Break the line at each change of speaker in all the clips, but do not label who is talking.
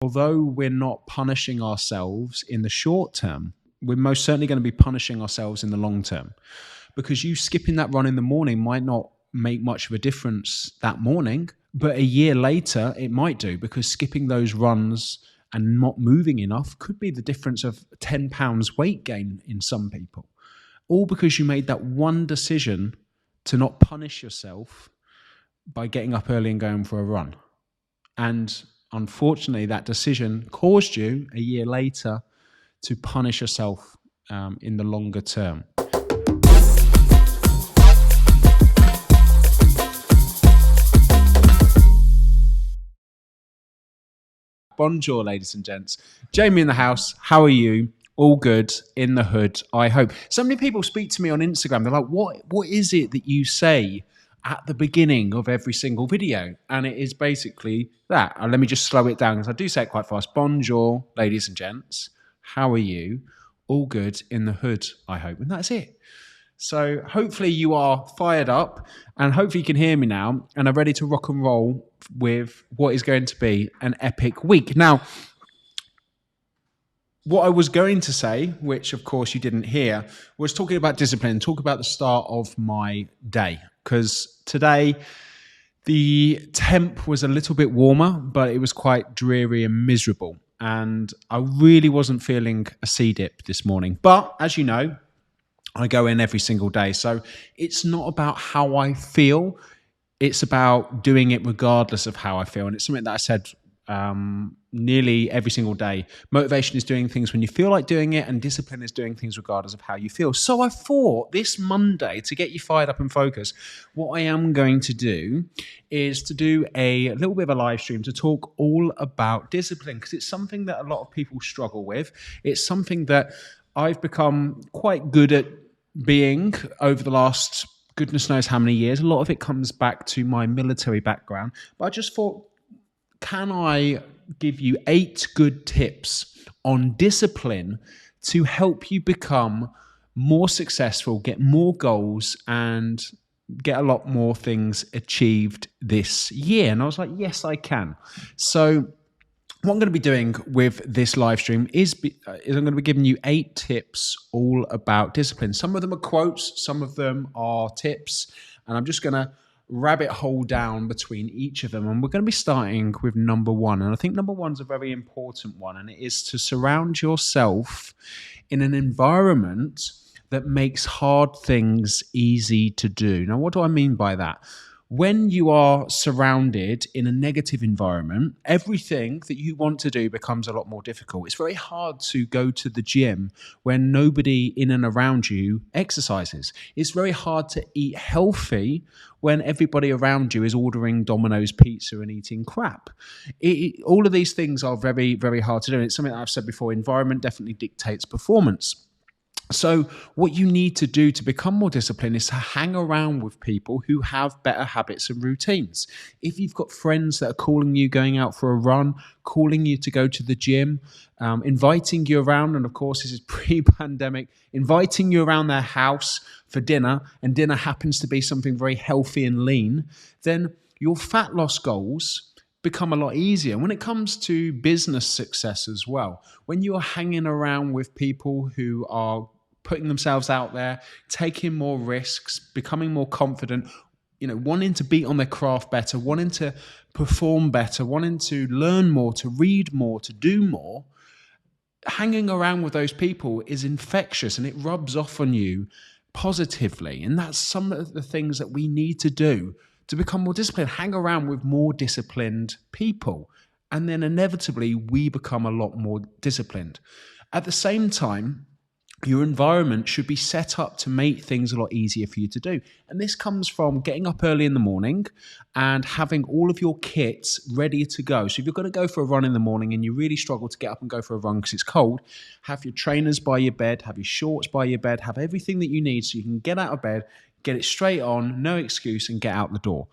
although we're not punishing ourselves in the short term, we're most certainly going to be punishing ourselves in the long term, because you skipping that run in the morning might not make much of a difference that morning, but a year later it might do, because skipping those runs and not moving enough could be the difference of 10 pounds weight gain in some people, all because you made that one decision to not punish yourself by getting up early and going for a run. And unfortunately, that decision caused you a year later to punish yourself in the longer term. Bonjour, ladies and gents. Jamie in the house. How are you? All good in the hood, I hope. So many people speak to me on Instagram. They're like, what is it that you say at the beginning of every single video? And it is basically that. And let me just slow it down, because I do say it quite fast. Bonjour, ladies and gents. How are you? All good in the hood, I hope. And that's it. So hopefully you are fired up, and hopefully you can hear me now and are ready to rock and roll with what is going to be an epic week. Now, what I was going to say, which of course you didn't hear, was talking about discipline, talk about the start of my day. Because today the temp was a little bit warmer, but it was quite dreary and miserable. And I really wasn't feeling a sea dip this morning. But as you know, I go in every single day. So it's not about how I feel. It's about doing it regardless of how I feel. And it's something that I said nearly every single day. Motivation is doing things when you feel like doing it, and discipline is doing things regardless of how you feel. So I thought this Monday, to get you fired up and focused, what I am going to do is to do a little bit of a live stream to talk all about discipline, because it's something that a lot of people struggle with. It's something that I've become quite good at being over the last goodness knows how many years. A lot of it comes back to my military background. But I just thought, can I give you 8 good tips on discipline to help you become more successful, get more goals, and get a lot more things achieved this year? And I was like, yes, I can. So what I'm going to be doing with this live stream is I'm going to be giving you 8 tips all about discipline. Some of them are quotes, some of them are tips, and I'm just going to rabbit hole down between each of them. And we're going to be starting with number 1. And I think number 1 is a very important one, and it is to surround yourself in an environment that makes hard things easy to do. Now, what do I mean by that? When you are surrounded in a negative environment, everything that you want to do becomes a lot more difficult. It's very hard to go to the gym when nobody in and around you exercises. It's very hard to eat healthy when everybody around you is ordering Domino's pizza and eating crap. All of these things are very, very hard to do. And it's something that I've said before, environment definitely dictates performance. So what you need to do to become more disciplined is to hang around with people who have better habits and routines. If you've got friends that are calling you going out for a run, calling you to go to the gym, inviting you around, and of course this is pre-pandemic, inviting you around their house for dinner, and dinner happens to be something very healthy and lean, then your fat loss goals become a lot easier. When it comes to business success as well, when you're hanging around with people who are putting themselves out there, taking more risks, becoming more confident, wanting to be on their craft better, wanting to perform better, wanting to learn more, to read more, to do more, hanging around with those people is infectious and it rubs off on you positively. And that's some of the things that we need to do to become more disciplined. Hang around with more disciplined people, and then inevitably we become a lot more disciplined. At the same time, your environment should be set up to make things a lot easier for you to do. And this comes from getting up early in the morning and having all of your kits ready to go. So if you're going to go for a run in the morning and you really struggle to get up and go for a run because it's cold, have your trainers by your bed, have your shorts by your bed, have everything that you need so you can get out of bed, get it straight on, no excuse, and get out the door.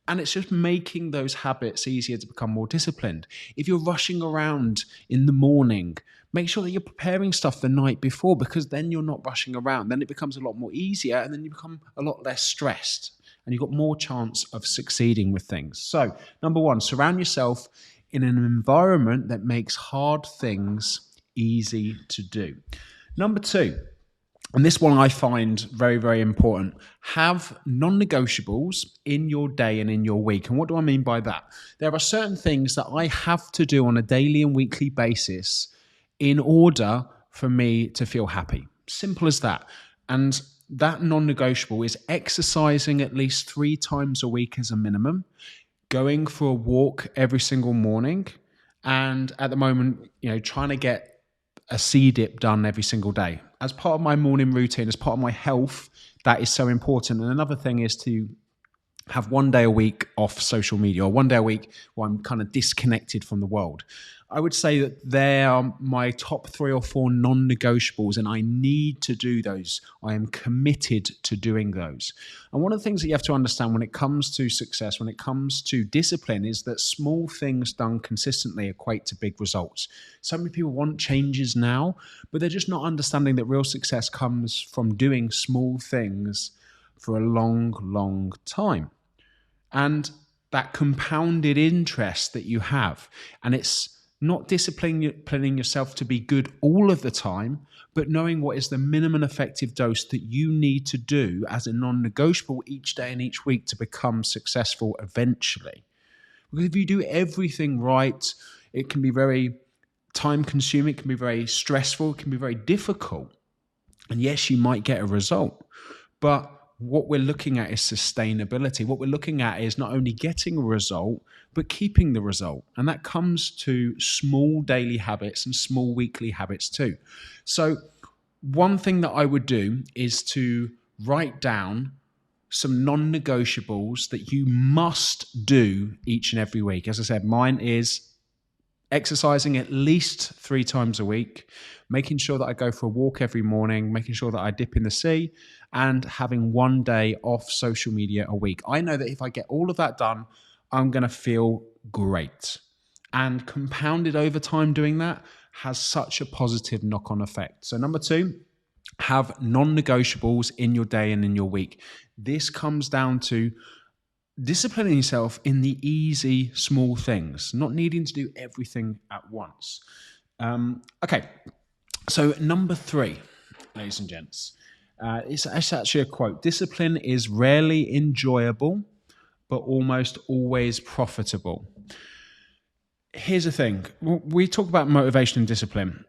And it's just making those habits easier to become more disciplined. If you're rushing around in the morning, make sure that you're preparing stuff the night before, because then you're not rushing around. Then it becomes a lot more easier, and then you become a lot less stressed, and you've got more chance of succeeding with things. So, number 1, surround yourself in an environment that makes hard things easy to do. Number 2, and this one I find very, very important, have non-negotiables in your day and in your week. And what do I mean by that? There are certain things that I have to do on a daily and weekly basis in order for me to feel happy. Simple as that. And that non-negotiable is exercising at least 3 times a week as a minimum, going for a walk every single morning, and at the moment, trying to get a sea dip done every single day. As part of my morning routine, as part of my health, that is so important. And another thing is to have 1 day a week off social media, or 1 day a week where I'm kind of disconnected from the world. I would say that they are my top 3 or 4 non-negotiables, and I need to do those. I am committed to doing those. And one of the things that you have to understand when it comes to success, when it comes to discipline, is that small things done consistently equate to big results. So many people want changes now, but they're just not understanding that real success comes from doing small things for a long, long time. And that compounded interest that you have, and it's not disciplining yourself to be good all of the time, but knowing what is the minimum effective dose that you need to do as a non-negotiable each day and each week to become successful eventually. Because if you do everything right, it can be very time-consuming, it can be very stressful, it can be very difficult. And yes, you might get a result, but what we're looking at is sustainability. What we're looking at is not only getting a result, but keeping the result. And that comes to small daily habits and small weekly habits too. So one thing that I would do is to write down some non-negotiables that you must do each and every week. As I said, mine is exercising at least 3 times a week, making sure that I go for a walk every morning, making sure that I dip in the sea, and having 1 day off social media a week. I know that if I get all of that done, I'm going to feel great. And compounded over time doing that has such a positive knock-on effect. So number 2, have non-negotiables in your day and in your week. This comes down to disciplining yourself in the easy, small things, not needing to do everything at once. Okay, so number 3, ladies and gents, it's actually a quote. Discipline is rarely enjoyable, but almost always profitable. Here's the thing. We talk about motivation and discipline.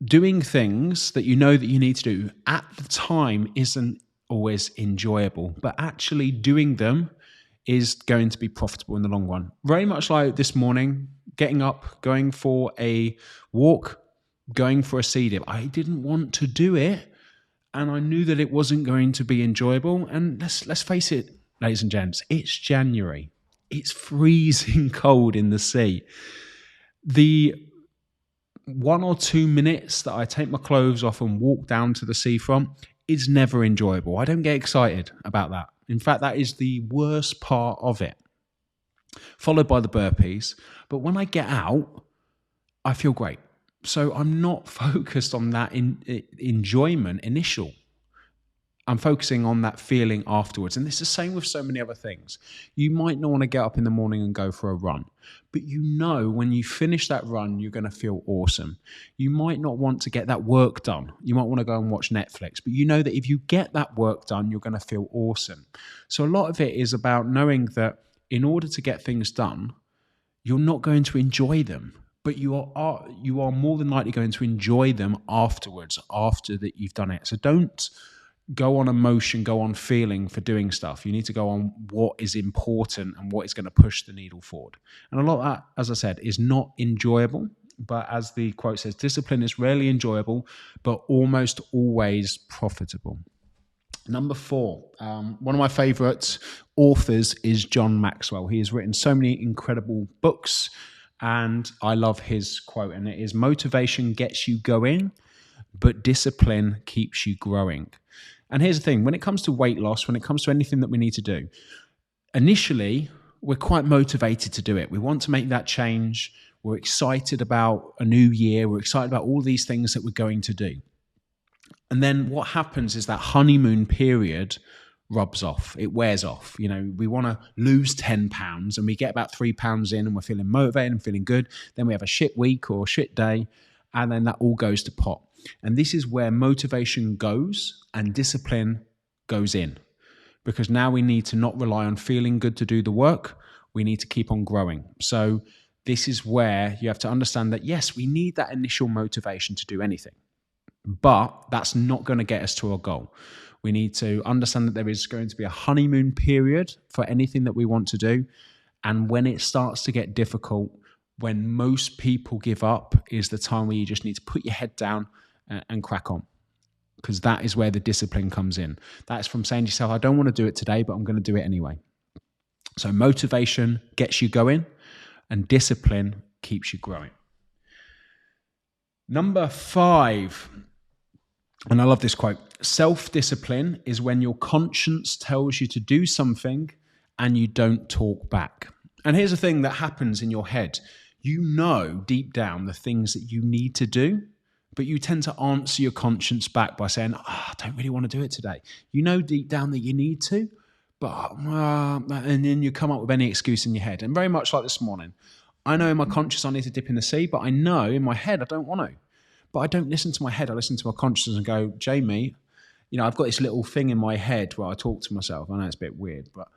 Doing things that you know that you need to do at the time isn't always enjoyable, but actually doing them is going to be profitable in the long run. Very much like this morning, getting up, going for a walk, going for a sea dip. I didn't want to do it, and I knew that it wasn't going to be enjoyable. And let's face it, ladies and gents, it's January. It's freezing cold in the sea. The 1 or 2 minutes that I take my clothes off and walk down to the seafront is never enjoyable. I don't get excited about that. In fact, that is the worst part of it, followed by the burpees. But when I get out, I feel great. So I'm not focused on that enjoyment initial. I'm focusing on that feeling afterwards. And it's the same with so many other things. You might not want to get up in the morning and go for a run, but you know when you finish that run, you're going to feel awesome. You might not want to get that work done. You might want to go and watch Netflix, but you know that if you get that work done, you're going to feel awesome. So a lot of it is about knowing that in order to get things done, you're not going to enjoy them, but you are more than likely going to enjoy them afterwards, after that you've done it. So don't go on emotion, go on feeling for doing stuff. You need to go on what is important and what is going to push the needle forward. And a lot of that, as I said, is not enjoyable. But as the quote says, discipline is rarely enjoyable, but almost always profitable. Number 4, one of my favorite authors is John Maxwell. He has written so many incredible books, and I love his quote, and it is, motivation gets you going, but discipline keeps you growing. And here's the thing, when it comes to weight loss, when it comes to anything that we need to do, initially, we're quite motivated to do it. We want to make that change. We're excited about a new year. We're excited about all these things that we're going to do. And then what happens is that honeymoon period rubs off. It wears off. We want to lose 10 pounds and we get about 3 pounds in and we're feeling motivated and feeling good. Then we have a shit week or shit day, and then that all goes to pot. And this is where motivation goes and discipline goes in, because now we need to not rely on feeling good to do the work. We need to keep on growing. So this is where you have to understand that, yes, we need that initial motivation to do anything, but that's not going to get us to our goal. We need to understand that there is going to be a honeymoon period for anything that we want to do. And when it starts to get difficult, when most people give up, is the time where you just need to put your head down and crack on. Because that is where the discipline comes in. That's from saying to yourself, I don't want to do it today, but I'm going to do it anyway. So motivation gets you going and discipline keeps you growing. Number 5, and I love this quote, self-discipline is when your conscience tells you to do something and you don't talk back. And here's the thing that happens in your head. You know deep down the things that you need to do, but you tend to answer your conscience back by saying, I don't really want to do it today. You know deep down that you need to, but and then you come up with any excuse in your head. And very much like this morning, I know in my conscience I need to dip in the sea, but I know in my head I don't want to. But I don't listen to my head. I listen to my conscience and go, Jamie, I've got this little thing in my head where I talk to myself. I know it's a bit weird, but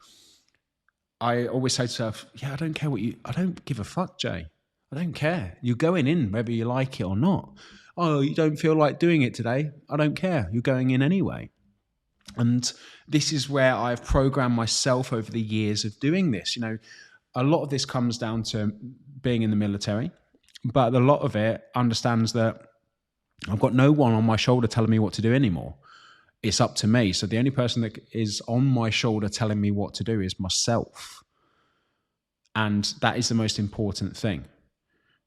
I always say to myself, I don't care I don't give a fuck, Jay. I don't care. You're going in whether you like it or not. Oh, you don't feel like doing it today? I don't care. You're going in anyway. And this is where I've programmed myself over the years of doing this. A lot of this comes down to being in the military, but a lot of it understands that I've got no one on my shoulder telling me what to do anymore. It's up to me. So the only person that is on my shoulder telling me what to do is myself. And that is the most important thing.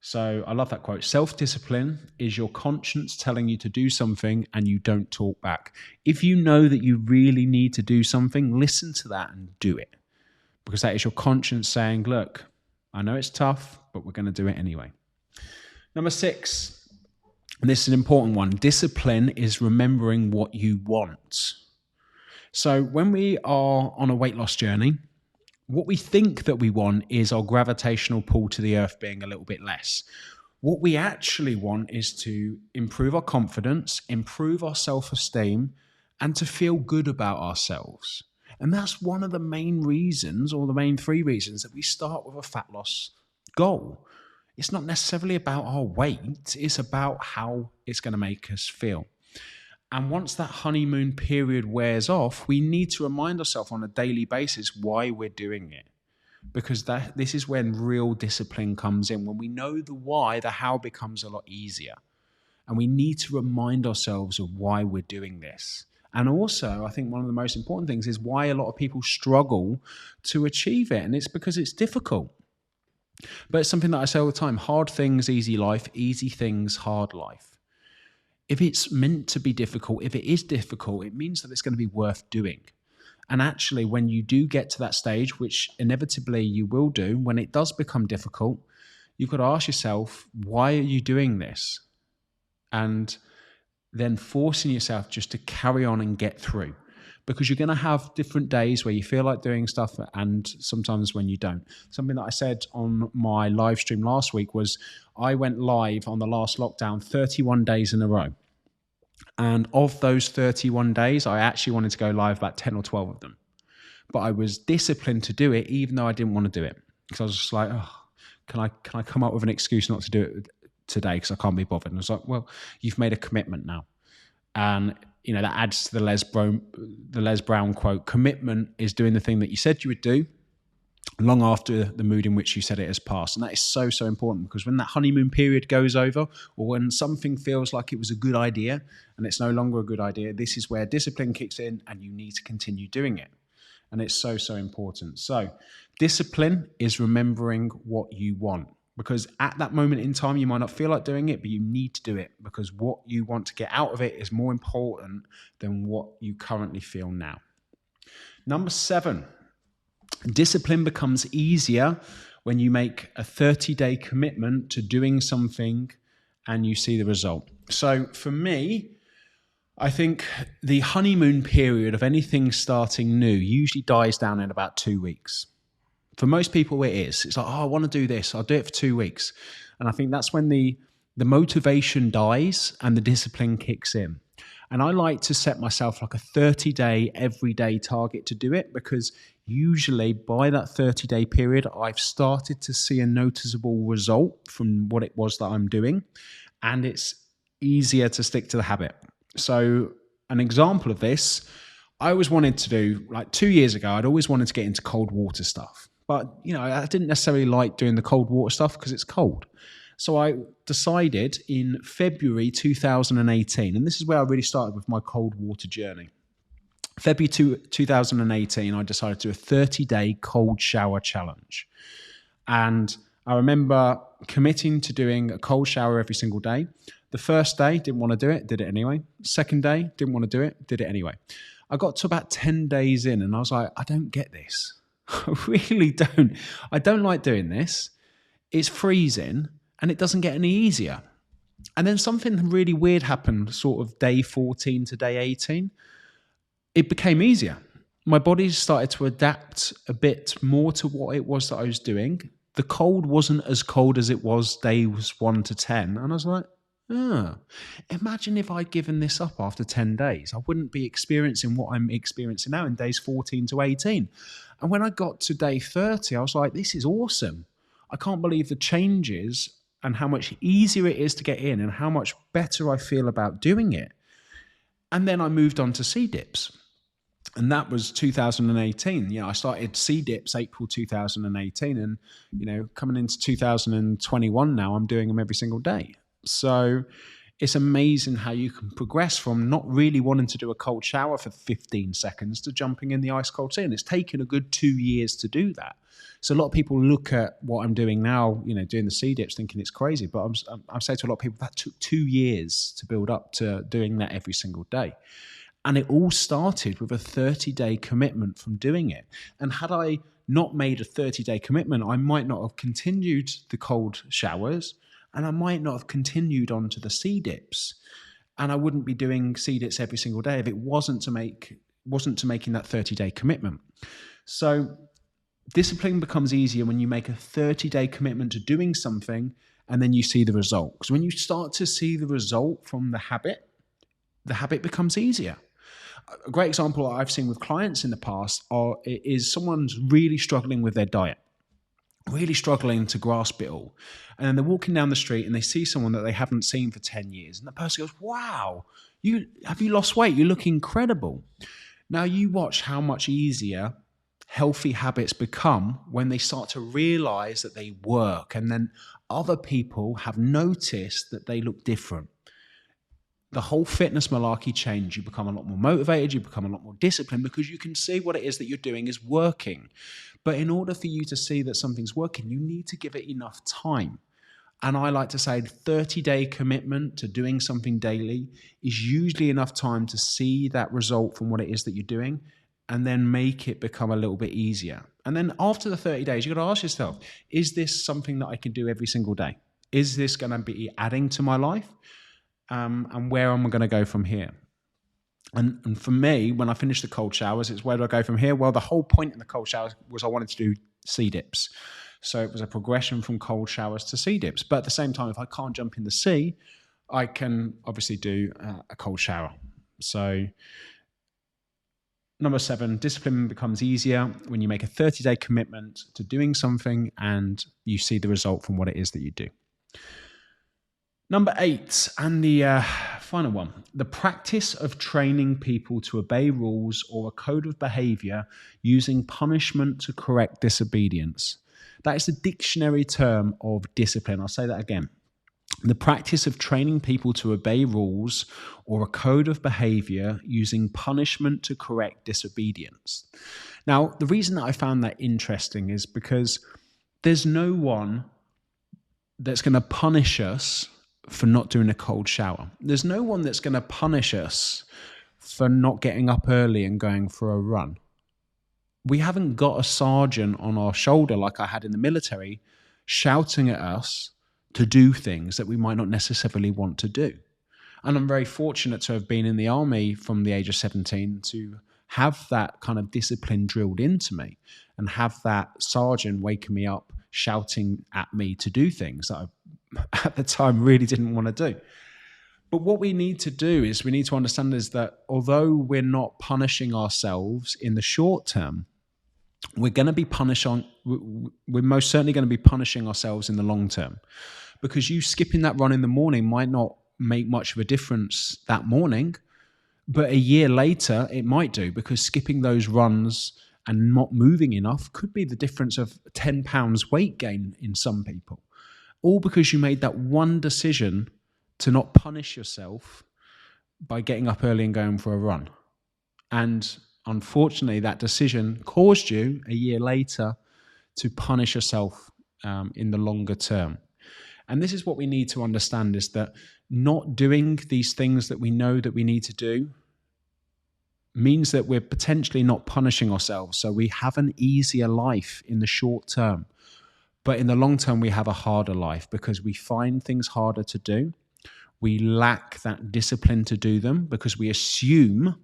So I love that quote. Self-discipline is your conscience telling you to do something and you don't talk back. If you know that you really need to do something, listen to that and do it. Because that is your conscience saying, look, I know it's tough, but we're going to do it anyway. Number 6. And this is an important one. Discipline is remembering what you want. So when we are on a weight loss journey, what we think that we want is our gravitational pull to the earth being a little bit less. What we actually want is to improve our confidence, improve our self-esteem, and to feel good about ourselves. And that's one of the main reasons, or the main 3 reasons, that we start with a fat loss goal. It's not necessarily about our weight, it's about how it's going to make us feel. And once that honeymoon period wears off, we need to remind ourselves on a daily basis why we're doing it. Because this is when real discipline comes in. When we know the why, the how becomes a lot easier. And we need to remind ourselves of why we're doing this. And also, I think one of the most important things is why a lot of people struggle to achieve it. And it's because it's difficult. But it's something that I say all the time, hard things, easy life, easy things, hard life. If it's meant to be difficult, if it is difficult, it means that it's going to be worth doing. And actually, when you do get to that stage, which inevitably you will do, when it does become difficult, you've got to ask yourself, why are you doing this? And then forcing yourself just to carry on and get through. Because you're going to have different days where you feel like doing stuff and sometimes when you don't. Something that I said on my live stream last week was I went live on the last lockdown 31 days in a row. And of those 31 days, I actually wanted to go live about 10 or 12 of them. But I was disciplined to do it even though I didn't want to do it. Because I was just like, can I come up with an excuse not to do it today because I can't be bothered? And I was like, well, you've made a commitment now. And that adds to the Les Brown quote, commitment is doing the thing that you said you would do long after the mood in which you said it has passed. And that is so, so important, because when that honeymoon period goes over, or when something feels like it was a good idea and it's no longer a good idea, this is where discipline kicks in and you need to continue doing it. And it's so, so important. So discipline is remembering what you want. Because at that moment in time, you might not feel like doing it, but you need to do it because what you want to get out of it is more important than what you currently feel now. Number 7, discipline becomes easier when you make a 30-day commitment to doing something and you see the result. So for me, I think the honeymoon period of anything starting new usually dies down in about 2 weeks. For most people, it is. It's like, oh, I want to do this. I'll do it for 2 weeks. And I think that's when the motivation dies and the discipline kicks in. And I like to set myself like a 30-day, everyday target to do it, because usually by that 30-day period, I've started to see a noticeable result from what it was that I'm doing. And it's easier to stick to the habit. So an example of this, I always wanted to do, like 2 years ago, I'd always wanted to get into cold water stuff. But, I didn't necessarily like doing the cold water stuff because it's cold. So I decided in February 2018, and this is where I really started with my cold water journey. February 2018, I decided to do a 30-day cold shower challenge. And I remember committing to doing a cold shower every single day. The first day, didn't want to do it, did it anyway. Second day, didn't want to do it, did it anyway. I got to about 10 days in and I was like, I don't get this. I really don't. I don't like doing this. It's freezing and it doesn't get any easier. And then something really weird happened sort of day 14 to day 18. It became easier. My body started to adapt a bit more to what it was that I was doing. The cold wasn't as cold as it was days 1 to 10. And I was like, imagine if I'd given this up after 10 days. I wouldn't be experiencing what I'm experiencing now in days 14 to 18. And when I got to day 30, I was like, this is awesome. I can't believe the changes and how much easier it is to get in and how much better I feel about doing it. And then I moved on to sea dips. And that was 2018. I started sea dips April 2018. And, coming into 2021 now, I'm doing them every single day. So it's amazing how you can progress from not really wanting to do a cold shower for 15 seconds to jumping in the ice cold sea. And it's taken a good 2 years to do that. So a lot of people look at what I'm doing now, doing the sea dips, thinking it's crazy. But I'm saying to a lot of people that took 2 years to build up to doing that every single day. And it all started with a 30-day commitment from doing it. And had I not made a 30-day commitment, I might not have continued the cold showers. And I might not have continued on to the sea dips. And I wouldn't be doing sea dips every single day if it wasn't to making that 30-day commitment. So discipline becomes easier when you make a 30-day commitment to doing something and then you see the result. Because when you start to see the result from the habit becomes easier. A great example I've seen with clients in the past is someone's really struggling with their diet. Really struggling to grasp it all. And then they're walking down the street and they see someone that they haven't seen for 10 years. And the person goes, wow, have you lost weight? You look incredible. Now you watch how much easier healthy habits become when they start to realize that they work. And then other people have noticed that they look different. The whole fitness malarkey change. You become a lot more motivated. You become a lot more disciplined because you can see what it is that you're doing is working. But in order for you to see that something's working, you need to give it enough time. And I like to say 30-day commitment to doing something daily is usually enough time to see that result from what it is that you're doing and then make it become a little bit easier. And then after the 30 days, you've got to ask yourself, is this something that I can do every single day? Is this going to be adding to my life? And where am I going to go from here? And for me, when I finished the cold showers, it's where do I go from here? Well, the whole point in the cold showers was I wanted to do sea dips. So it was a progression from cold showers to sea dips. But at the same time, if I can't jump in the sea, I can obviously do a cold shower. So number 7, discipline becomes easier when you make a 30-day commitment to doing something and you see the result from what it is that you do. Number 8, and the final one, the practice of training people to obey rules or a code of behavior using punishment to correct disobedience. That is the dictionary term of discipline. I'll say that again. The practice of training people to obey rules or a code of behavior using punishment to correct disobedience. Now, the reason that I found that interesting is because there's no one that's going to punish us for not doing a cold shower. There's no one that's going to punish us for not getting up early and going for a run. We haven't got a sergeant on our shoulder like I had in the military shouting at us to do things that we might not necessarily want to do. And I'm very fortunate to have been in the army from the age of 17 to have that kind of discipline drilled into me and have that sergeant waking me up, shouting at me to do things that I, at the time, really didn't want to do. But what we need to do is we need to understand is that although we're not punishing ourselves in the short term, we're most certainly going to be punishing ourselves in the long term, because you skipping that run in the morning might not make much of a difference that morning, but a year later it might do, because skipping those runs and not moving enough could be the difference of 10 pounds weight gain in some people, all because you made that one decision to not punish yourself by getting up early and going for a run. And unfortunately, that decision caused you a year later to punish yourself in the longer term. And this is what we need to understand, is that not doing these things that we know that we need to do means that we're potentially not punishing ourselves. So we have an easier life in the short term. But in the long term, we have a harder life because we find things harder to do. We lack that discipline to do them because we assume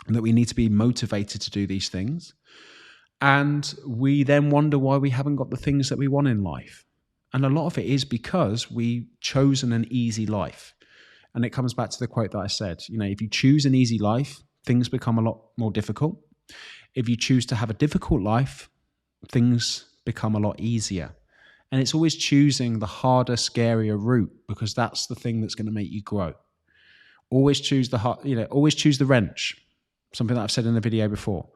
that we need to be motivated to do these things. And we then wonder why we haven't got the things that we want in life. And a lot of it is because we've chosen an easy life. And it comes back to the quote that I said, if you choose an easy life, things become a lot more difficult. If you choose to have a difficult life, things become a lot easier. And it's always choosing the harder, scarier route, because that's the thing that's going to make you grow. Always choose always choose the wrench. Something that I've said in the video before.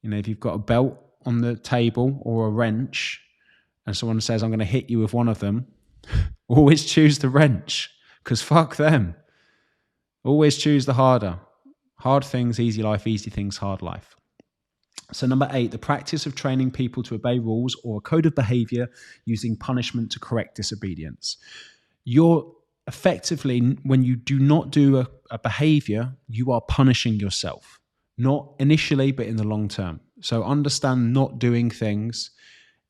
If you've got a belt on the table or a wrench and someone says, I'm going to hit you with one of them, always choose the wrench, because fuck them. Always choose the harder. Hard things, easy life, easy things, hard life. So number 8, the practice of training people to obey rules or a code of behavior using punishment to correct disobedience. You're effectively, when you do not do a behavior, you are punishing yourself. Not initially, but in the long term. So understand, not doing things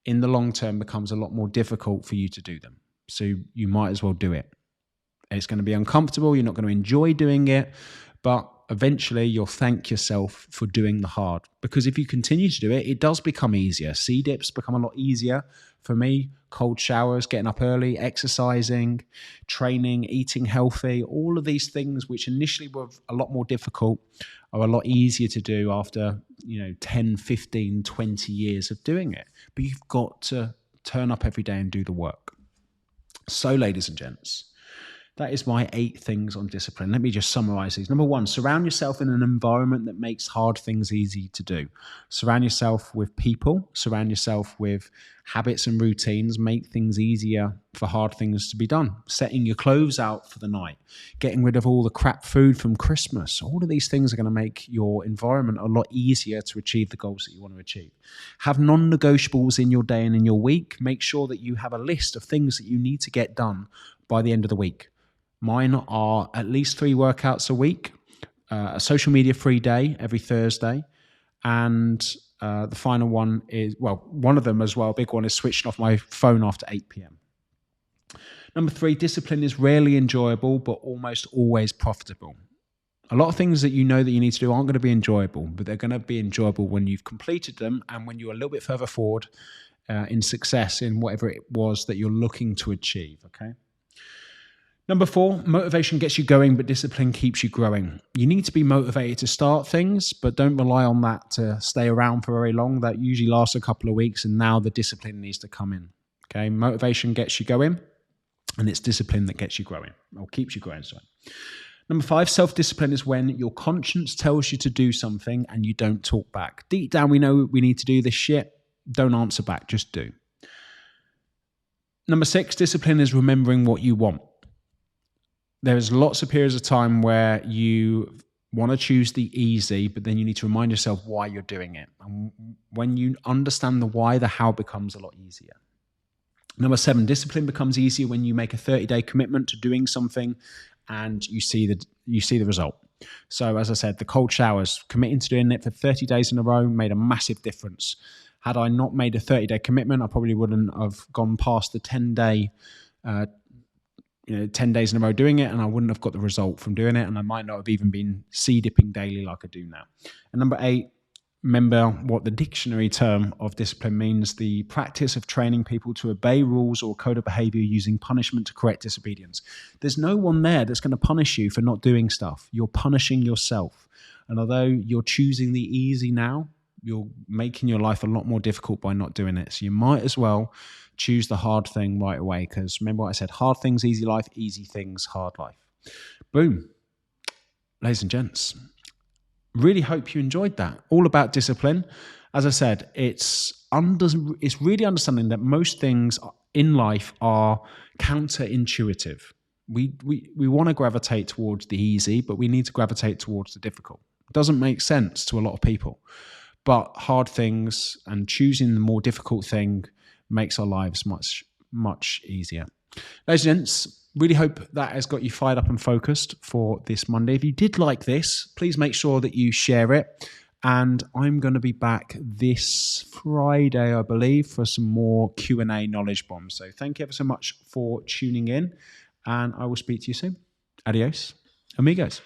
in the long term becomes a lot more difficult for you to do them. So you might as well do it. It's going to be uncomfortable. You're not going to enjoy doing it, but eventually you'll thank yourself for doing the hard, because if you continue to do it, it does become easier. Sea dips become a lot easier for me. Cold showers, getting up early, exercising, training, eating healthy, all of these things which initially were a lot more difficult are a lot easier to do after 10, 15, 20 years of doing it. But you've got to turn up every day and do the work. So ladies and gents, that is my 8 things on discipline. Let me just summarize these. Number 1, surround yourself in an environment that makes hard things easy to do. Surround yourself with people. Surround yourself with habits and routines. Make things easier for hard things to be done. Setting your clothes out for the night. Getting rid of all the crap food from Christmas. All of these things are going to make your environment a lot easier to achieve the goals that you want to achieve. Have non-negotiables in your day and in your week. Make sure that you have a list of things that you need to get done by the end of the week. Mine are at least 3 workouts a week, a social media free day every Thursday, and the final one is, one of them as well, a big one, is switching off my phone after 8 p.m. Number 3, discipline is rarely enjoyable, but almost always profitable. A lot of things that you know that you need to do aren't going to be enjoyable, but they're going to be enjoyable when you've completed them and when you're a little bit further forward in success in whatever it was that you're looking to achieve, okay? Number 4, motivation gets you going, but discipline keeps you growing. You need to be motivated to start things, but don't rely on that to stay around for very long. That usually lasts a couple of weeks, and now the discipline needs to come in. Okay, motivation gets you going, and it's discipline that gets you growing, or keeps you growing, sorry. Number 5, self-discipline is when your conscience tells you to do something and you don't talk back. Deep down, we know we need to do this shit. Don't answer back, just do. Number 6, discipline is remembering what you want. There's lots of periods of time where you want to choose the easy, but then you need to remind yourself why you're doing it. And when you understand the why, the how becomes a lot easier. Number 7, discipline becomes easier when you make a 30-day commitment to doing something and you see the result. So as I said, the cold showers, committing to doing it for 30 days in a row made a massive difference. Had I not made a 30-day commitment, I probably wouldn't have gone past the 10-day 10 days in a row doing it, and I wouldn't have got the result from doing it, and I might not have even been sea dipping daily like I do now. And number 8, remember what the dictionary term of discipline means: the practice of training people to obey rules or code of behavior using punishment to correct disobedience. There's no one there that's going to punish you for not doing stuff. You're punishing yourself. And although you're choosing the easy now, you're making your life a lot more difficult by not doing it. So you might as well choose the hard thing right away, because remember what I said: hard things, easy life; easy things, hard life. Boom. Ladies and gents, really hope you enjoyed that. All about discipline. As I said, it's really understanding that most things in life are counterintuitive. We want to gravitate towards the easy, but we need to gravitate towards the difficult. It doesn't make sense to a lot of people. But hard things and choosing the more difficult thing makes our lives much, much easier. Ladies and gents, really hope that has got you fired up and focused for this Monday. If you did like this, please make sure that you share it. And I'm going to be back this Friday, I believe, for some more Q&A knowledge bombs. So thank you ever so much for tuning in, and I will speak to you soon. Adios, amigos.